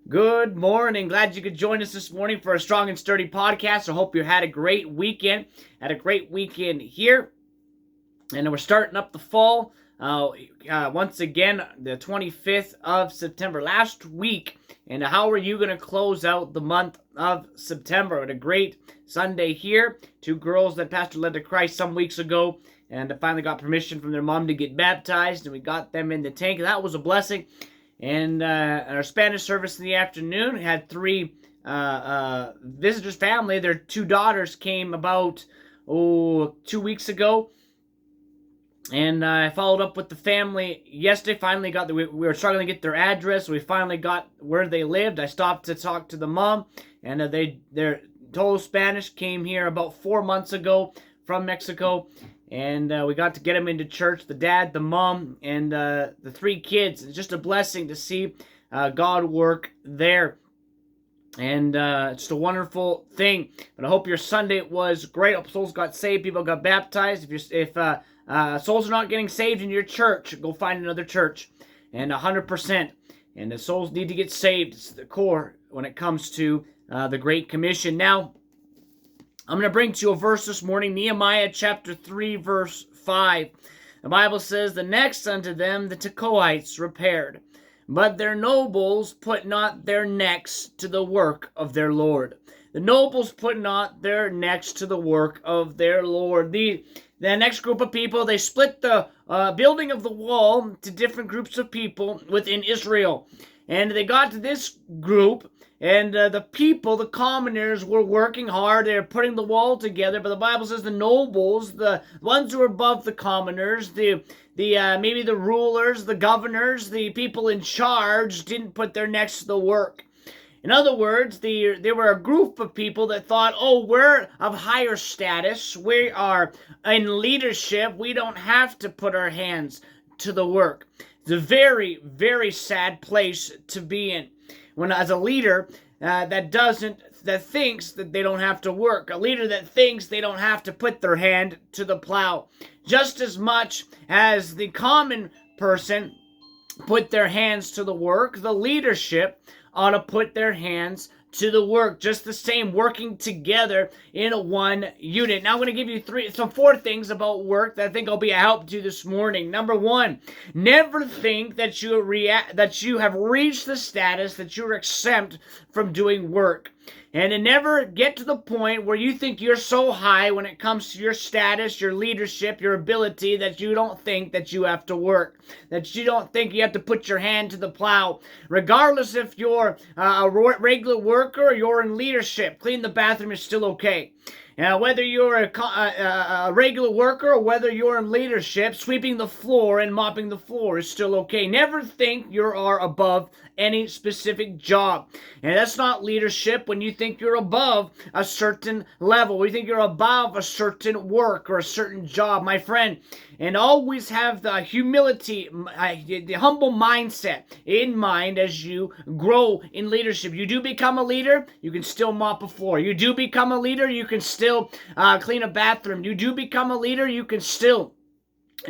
Good morning. Glad you could join us this morning for a Strong and Sturdy podcast. I hope you had a great weekend. Here. And we're starting up the fall. Once again, the 25th of September. Last week. And how are you going to close out the month of September? We had a great Sunday here. Two girls that Pastor led to Christ some weeks ago. And finally got permission from their mom to get baptized. And we got them in the tank. That was a blessing. And our Spanish service in the afternoon had three visitors' family. Their two daughters came about 2 weeks ago, and I followed up with the family yesterday. Finally got we were struggling to get their address. So we finally got where they lived. I stopped to talk to the mom, and they're total Spanish. Came here about 4 months ago from Mexico. And we got to get them into church, the dad, the mom, and the three kids. It's just a blessing to see God work there. And it's just a wonderful thing. But I hope your Sunday was great. I hope souls got saved, people got baptized. If souls are not getting saved in your church, go find another church. And 100%. And the souls need to get saved. It's the core when it comes to the Great Commission. Now, I'm going to bring to you a verse this morning, Nehemiah chapter 3, verse 5. The Bible says, "The next unto them the Tekoites repaired, but their nobles put not their necks to the work of their Lord." The nobles put not their necks to the work of their Lord. The next group of people, they split the building of the wall to different groups of people within Israel. And they got to this group, and the people, the commoners, were working hard. They're putting the wall together. But the Bible says the nobles, the ones who are above the commoners, maybe the rulers, the governors, the people in charge, didn't put their necks to the work. In other words, there were a group of people that thought, oh, we're of higher status. We are in leadership. We don't have to put our hands to the work. It's a very, very sad place to be in. When as a leader that thinks that they don't have to work, a leader that thinks they don't have to put their hand to the plow, just as much as the common person put their hands to the work, the leadership ought to put their hands to the work, just the same, working together in one unit. Now I'm going to give you four things about work that I think will be a help to you this morning. Number one, never think that you have reached the status that you're exempt from doing work. And never get to the point where you think you're so high when it comes to your status, your leadership, your ability, that you don't think that you have to work, that you don't think you have to put your hand to the plow. Regardless if you're a regular worker or you're in leadership, clean the bathroom is still okay. Whether you're a regular worker or whether you're in leadership, sweeping the floor and mopping the floor is still okay. Never think you are above any specific job. And that's not leadership when you think you're above a certain level. We think you're above a certain work or a certain job, my friend. And always have the humility, the humble mindset in mind as you grow in leadership. You do become a leader, you can still mop a floor. You do become a leader, you can still clean a bathroom. You do become a leader, you can still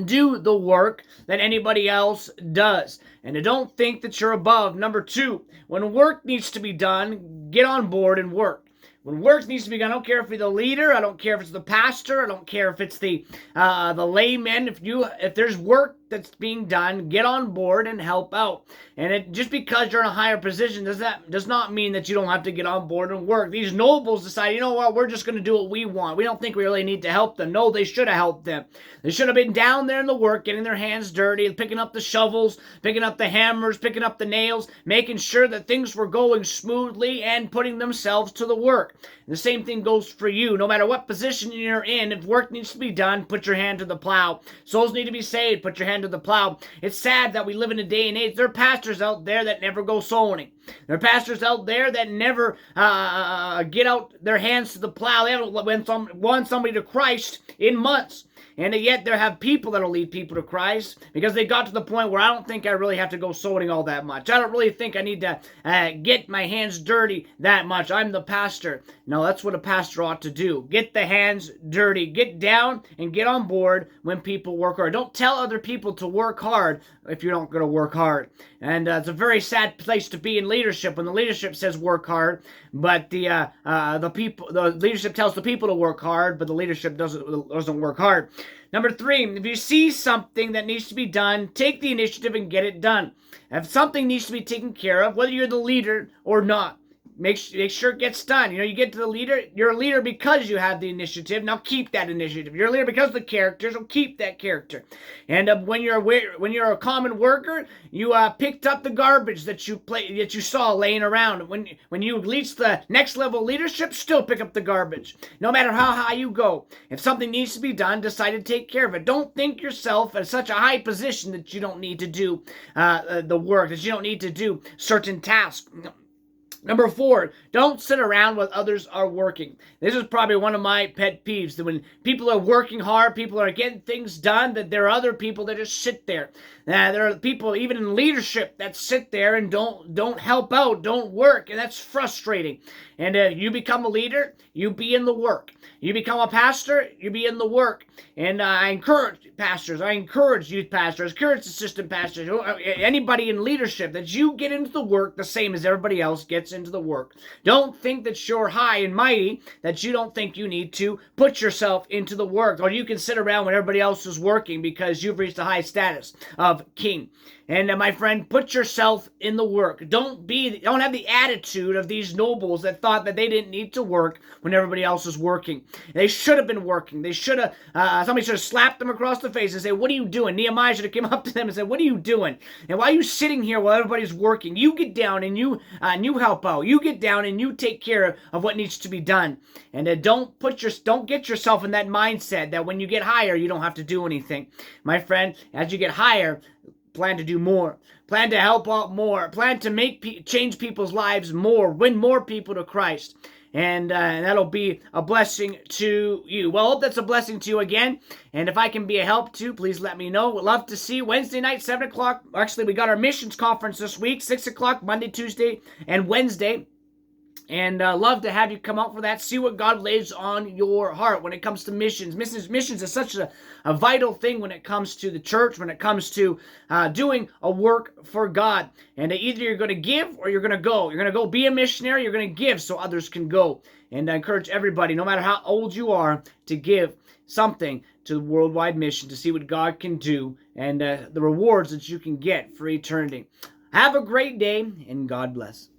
do the work that anybody else does. And don't think that you're above. Number two, when work needs to be done, get on board and work. When work needs to be done, I don't care if you're the leader, I don't care if it's the pastor, I don't care if it's the layman. If there's work that's being done, get on board and help out. And just because you're in a higher position does not mean that you don't have to get on board and work. These nobles decide, you know what, we're just going to do what we want. We don't think we really need to help them. No, they should have helped them. They should have been down there in the work, getting their hands dirty, picking up the shovels, picking up the hammers, picking up the nails, making sure that things were going smoothly and putting themselves to the work. And the same thing goes for you. No matter what position you're in, if work needs to be done, put your hand to the plow. Souls need to be saved, put your hand to the plow. It's sad that we live in a day and age. There are pastors out there that never go soul winning. There are pastors out there that never get out their hands to the plow. They haven't won somebody to Christ in months. And yet there have people that'll lead people to Christ because they got to the point where I don't think I really have to go soul winning all that much. I don't really think I need to get my hands dirty that much. I'm the pastor. No, that's what a pastor ought to do. Get the hands dirty. Get down and get on board when people work hard. Don't tell other people to work hard if you're not going to work hard. And it's a very sad place to be in leadership when the leadership says work hard, but the leadership tells the people to work hard, but the leadership doesn't work hard. Number 3, if you see something that needs to be done, take the initiative and get it done. If something needs to be taken care of, whether you're the leader or not, make sure it gets done. You get to the leader. You're a leader because you have the initiative. Now keep that initiative. You're a leader because of the character, so keep that character. And when you're a common worker, you picked up the garbage that you saw laying around. When you reach the next level of leadership, still pick up the garbage. No matter how high you go, if something needs to be done, decide to take care of it. Don't think yourself at such a high position that you don't need to do the work, that you don't need to do certain tasks. Number 4, don't sit around while others are working. This is probably one of my pet peeves, that when people are working hard, people are getting things done, that there are other people that just sit there. There are people, even in leadership, that sit there and don't help out, don't work, and that's frustrating. And you become a leader, you be in the work. You become a pastor, you be in the work. And I encourage pastors, I encourage youth pastors, encourage assistant pastors, anybody in leadership, that you get into the work the same as everybody else gets into the work. Don't think that you're high and mighty, that you don't think you need to put yourself into the work, or you can sit around when everybody else is working because you've reached a high status of king. And my friend, put yourself in the work. Don't have the attitude of these nobles that thought that they didn't need to work when everybody else was working. They should have been working. They should have, somebody should have slapped them across the face and say, "What are you doing?" Nehemiah should have come up to them and said, "What are you doing? And why are you sitting here while everybody's working? You get down and you help out. You get down and you take care of what needs to be done." And don't get yourself in that mindset that when you get higher, you don't have to do anything. My friend, as you get higher, plan to do more. Plan to help out more. Plan to change people's lives more. Win more people to Christ. And that'll be a blessing to you. Well, I hope that's a blessing to you again. And if I can be a help too, please let me know. We'd love to see you Wednesday night, 7 o'clock. Actually, we got our missions conference this week, 6 o'clock, Monday, Tuesday, and Wednesday. And love to have you come out for that. See what God lays on your heart when it comes to missions. Missions is such a vital thing when it comes to the church, when it comes to doing a work for God. And either you're going to give or you're going to go. You're going to go be a missionary. You're going to give so others can go. And I encourage everybody, no matter how old you are, to give something to the worldwide mission to see what God can do and the rewards that you can get for eternity. Have a great day, and God bless.